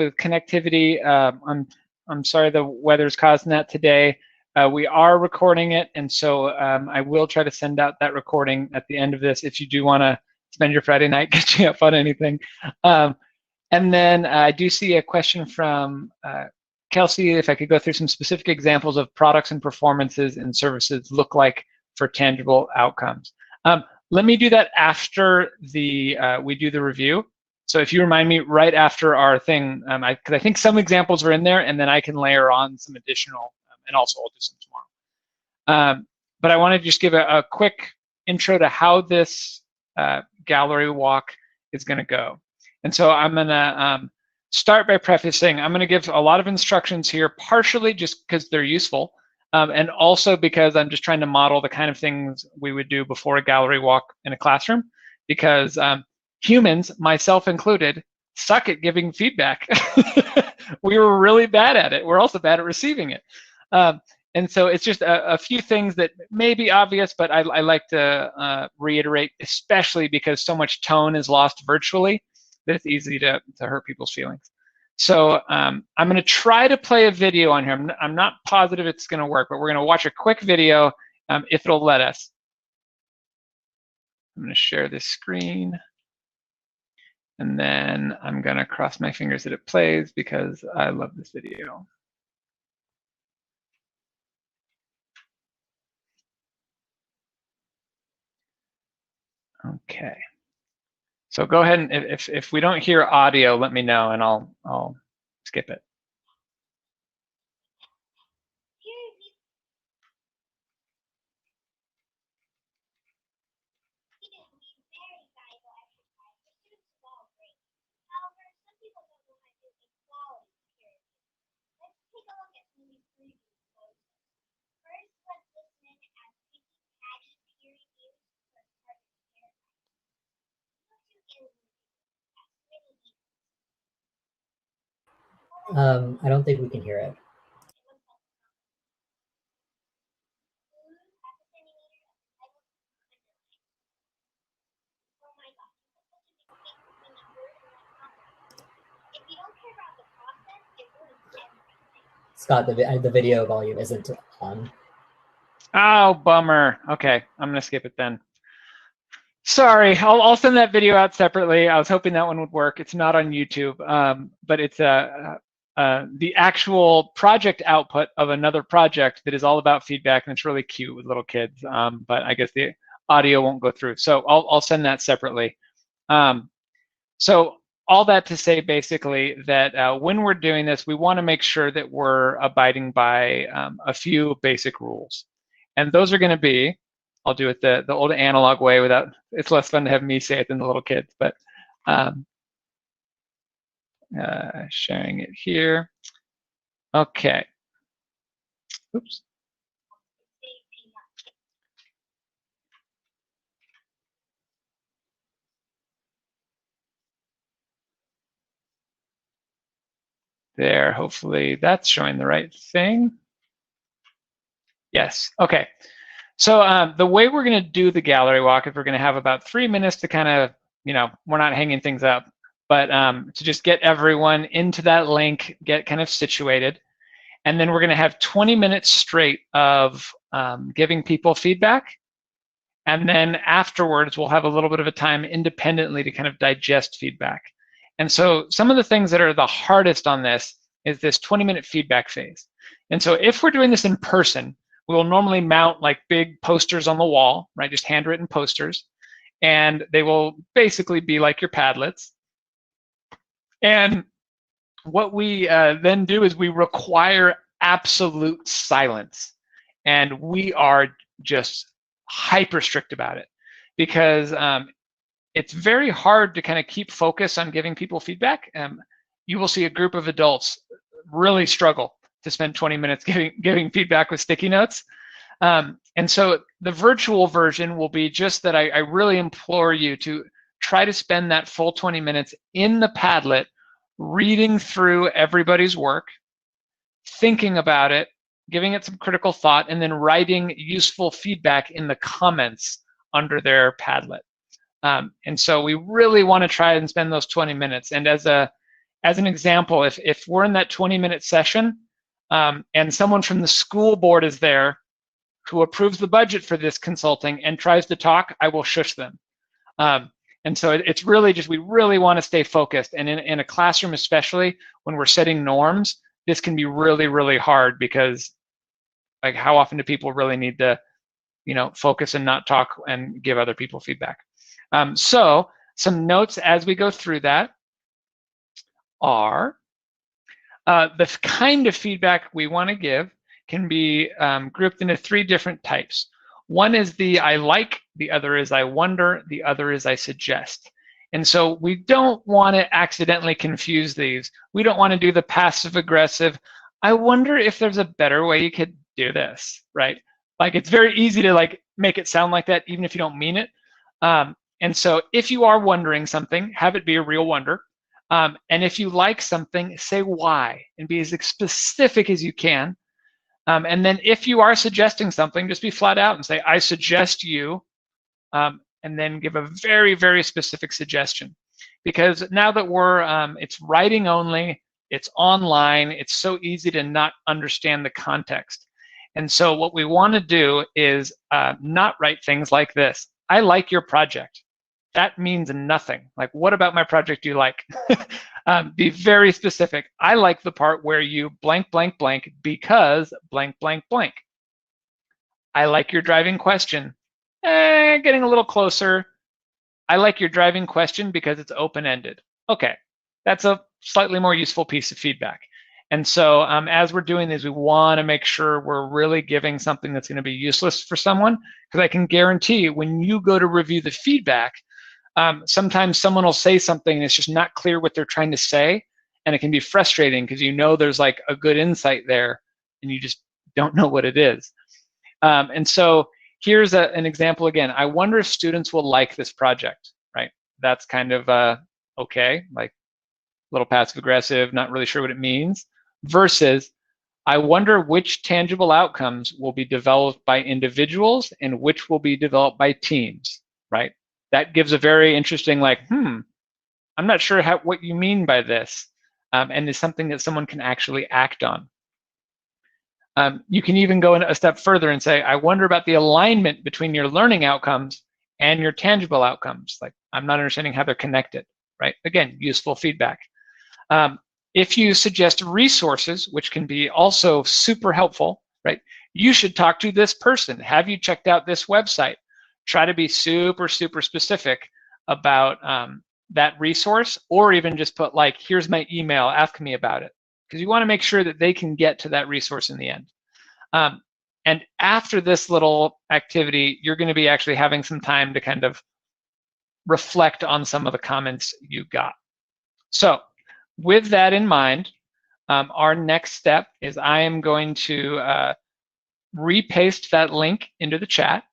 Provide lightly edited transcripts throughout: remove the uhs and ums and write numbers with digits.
with connectivity. I'm sorry the weather's causing that today. We are recording it, and so I will try to send out that recording at the end of this if you do want to spend your Friday night catching up on anything. And then I do see a question from Kelsey, if I could go through some specific examples of products and performances and services look like for tangible outcomes. Let me do that after we do the review. So if you remind me right after our thing, because I think some examples are in there, and then I can layer on some additional, and also I'll do some tomorrow. But I want to just give a quick intro to how this gallery walk is going to go. And so I'm going to start by prefacing, I'm going to give a lot of instructions here, partially just because they're useful, and also because I'm just trying to model the kind of things we would do before a gallery walk in a classroom, because humans, myself included, suck at giving feedback. We were really bad at it. We're also bad at receiving it. And so it's just a few things that may be obvious, but I like to reiterate, especially because so much tone is lost virtually, that it's easy to hurt people's feelings. So I'm going to try to play a video on here. I'm not positive it's going to work, but we're going to watch a quick video if it'll let us. I'm going to share this screen. And then I'm going to cross my fingers that it plays because I love this video. Okay. So go ahead and if we don't hear audio, let me know and I'll skip it. I don't think we can hear it. Scott, the video volume isn't on. Oh, bummer. Okay, I'm gonna skip it then. Sorry, I'll send that video out separately. I was hoping that one would work. It's not on YouTube, but it's the actual project output of another project that is all about feedback, and it's really cute with little kids. But I guess the audio won't go through, so I'll send that separately. So all that to say, basically, that when we're doing this, we want to make sure that we're abiding by a few basic rules, and those are going to be, I'll do it the old analog way without, it's less fun to have me say it than the little kids, but sharing it here. Okay. Oops. There, hopefully that's showing the right thing. Yes, okay. So the way we're going to do the gallery walk is we're going to have about 3 minutes to kind of, we're not hanging things up, but to just get everyone into that link, get kind of situated. And then we're going to have 20 minutes straight of giving people feedback. And then afterwards, we'll have a little bit of a time independently to kind of digest feedback. And so some of the things that are the hardest on this is this 20-minute feedback phase. And so if we're doing this in person, we'll normally mount like big posters on the wall, right? Just handwritten posters. And they will basically be like your Padlets. And what we then do is we require absolute silence. And we are just hyper strict about it because it's very hard to kind of keep focus on giving people feedback. You will see a group of adults really struggle to spend 20 minutes giving feedback with sticky notes. And so the virtual version will be just that I really implore you to try to spend that full 20 minutes in the Padlet, reading through everybody's work, thinking about it, giving it some critical thought, and then writing useful feedback in the comments under their Padlet. And so we really want to try and spend those 20 minutes. And as a as an example, if we're in that 20-minute session and someone from the school board is there who approves the budget for this consulting and tries to talk, I will shush them. And so it's really just, we really want to stay focused. And in a classroom, especially when we're setting norms, this can be really, really hard because like how often do people really need to, focus and not talk and give other people feedback? So some notes as we go through that are the kind of feedback we want to give can be grouped into 3 different types. One is the I like, the other is I wonder, the other is I suggest. And so we don't want to accidentally confuse these. We don't want to do the passive aggressive, I wonder if there's a better way you could do this, right? Like it's very easy to like make it sound like that even if you don't mean it. And so if you are wondering something, have it be a real wonder. And if you like something, say why and be as specific as you can. And then if you are suggesting something, just be flat out and say, I suggest you, and then give a very, very specific suggestion. Because now that it's writing only, it's online, it's so easy to not understand the context. And so what we want to do is not write things like this. I like your project. That means nothing. Like, what about my project do you like? Be very specific. I like the part where you blank, blank, blank because blank, blank, blank. I like your driving question. Getting a little closer. I like your driving question because it's open-ended. Okay, that's a slightly more useful piece of feedback. And so as we're doing these, we want to make sure we're really giving something that's going to be useless for someone, because I can guarantee when you go to review the feedback, sometimes someone will say something and it's just not clear what they're trying to say, and it can be frustrating because there's like a good insight there and you just don't know what it is. And so here's an example again. I wonder if students will like this project, right? That's kind of okay, like a little passive aggressive, not really sure what it means, versus I wonder which tangible outcomes will be developed by individuals and which will be developed by teams, right? That gives a very interesting, like, I'm not sure what you mean by this, and is something that someone can actually act on. You can even go a step further and say, I wonder about the alignment between your learning outcomes and your tangible outcomes. Like, I'm not understanding how they're connected, right? Again, useful feedback. If you suggest resources, which can be also super helpful, right? You should talk to this person. Have you checked out this website? Try to be super, super specific about that resource, or even just put like, here's my email, ask me about it. Because you want to make sure that they can get to that resource in the end. And after this little activity, you're going to be actually having some time to kind of reflect on some of the comments you got. So with that in mind, our next step is I am going to repaste that link into the chat.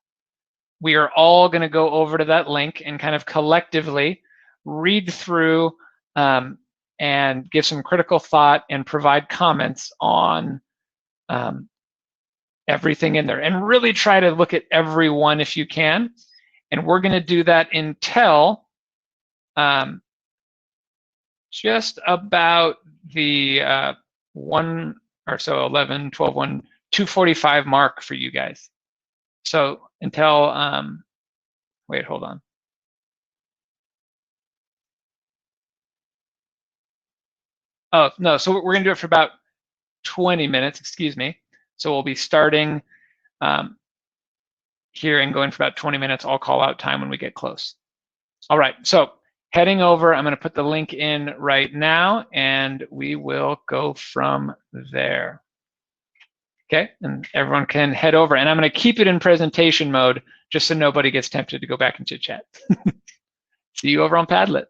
We are all going to go over to that link and kind of collectively read through and give some critical thought and provide comments on everything in there. And really try to look at every one if you can. And we're going to do that until just about the 11, 12, 1, 2:45 mark for you guys. So until, wait, hold on. Oh, no, so we're gonna do it for about 20 minutes, excuse me. So we'll be starting here and going for about 20 minutes. I'll call out time when we get close. All right, so heading over, I'm gonna put the link in right now and we will go from there. Okay, and everyone can head over, and I'm going to keep it in presentation mode just so nobody gets tempted to go back into chat. See you over on Padlet.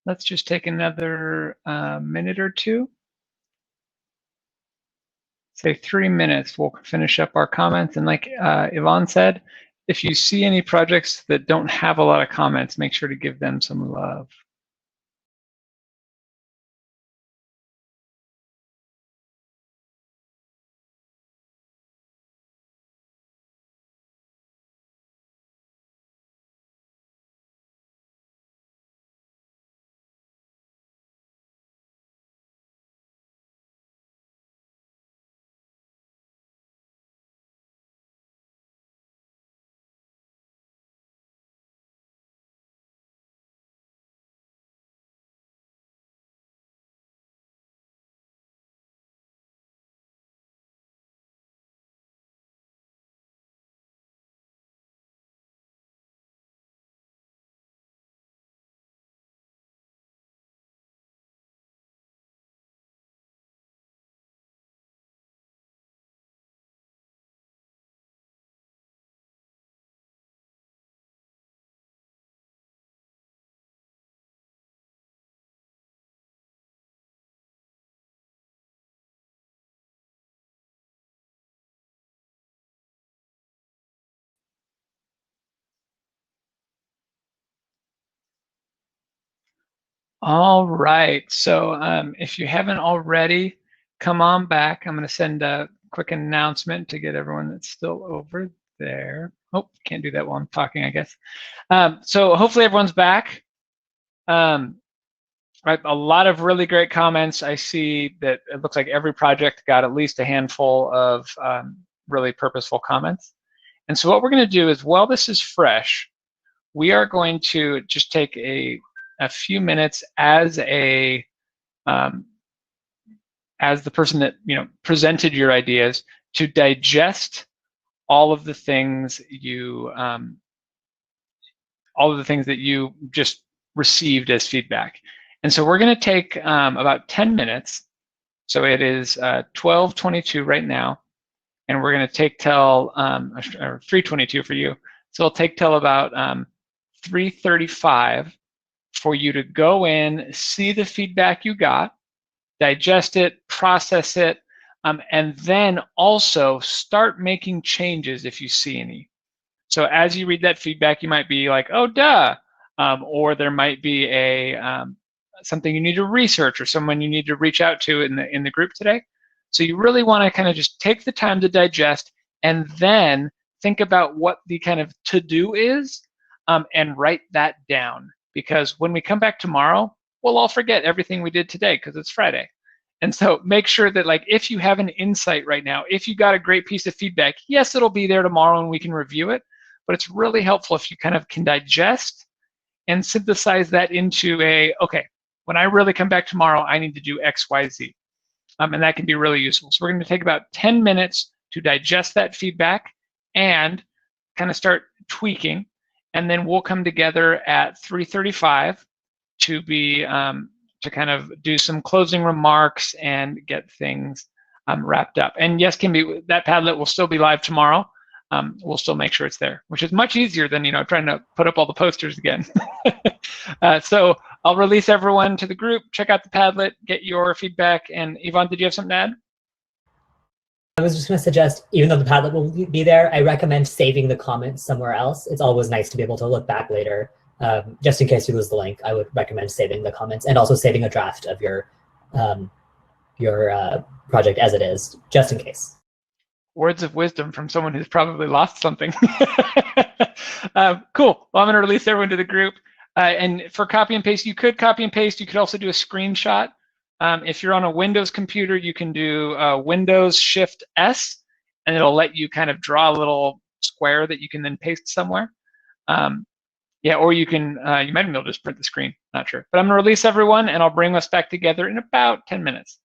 let's just take another minute or two. Say 3 minutes, we'll finish up our comments. And like Yvonne said, if you see any projects that don't have a lot of comments, make sure to give them some love. All right, so if you haven't already, come on back. I'm going to send a quick announcement to get everyone that's still over there. Oh, can't do that while I'm talking, I guess. So hopefully everyone's back. Right, a lot of really great comments. I see that it looks like every project got at least a handful of really purposeful comments. And so what we're going to do is, while this is fresh, we are going to just take a few minutes as the person that presented your ideas to digest all of the things you just received as feedback. And so we're going to take about 10 minutes. So it is 12:22 right now, and we're going to take till or 3:22 for you. So it'll take till about 3:35 for you to go in, see the feedback you got, digest it, process it, and then also start making changes if you see any. So as you read that feedback, you might be like, oh, duh, or there might be a something you need to research or someone you need to reach out to in the group today. So you really want to kind of just take the time to digest and then think about what the kind of to-do is and write that down. Because when we come back tomorrow, we'll all forget everything we did today because it's Friday. And so make sure that, like, if you have an insight right now, if you got a great piece of feedback, yes, it'll be there tomorrow and we can review it. But it's really helpful if you kind of can digest and synthesize that into okay, when I really come back tomorrow, I need to do X, Y, Z. And that can be really useful. So we're going to take about 10 minutes to digest that feedback and kind of start tweaking. And then we'll come together at 3:35 to be to kind of do some closing remarks and get things wrapped up. And yes, that Padlet will still be live tomorrow. We'll still make sure it's there, which is much easier than trying to put up all the posters again. So I'll release everyone to the group, check out the Padlet, get your feedback. And Yvonne, did you have something to add? I was just going to suggest, even though the Padlet will be there, I recommend saving the comments somewhere else. It's always nice to be able to look back later. Just in case you lose the link, I would recommend saving the comments and also saving a draft of your project as it is, just in case. Words of wisdom from someone who's probably lost something. Cool. Well, I'm going to release everyone to the group. And for copy and paste, you could copy and paste. You could also do a screenshot. If you're on a Windows computer, you can do Windows Shift S, and it'll let you kind of draw a little square that you can then paste somewhere. Yeah, or you can, you might be able to just print the screen, not sure. But I'm going to release everyone, and I'll bring us back together in about 10 minutes.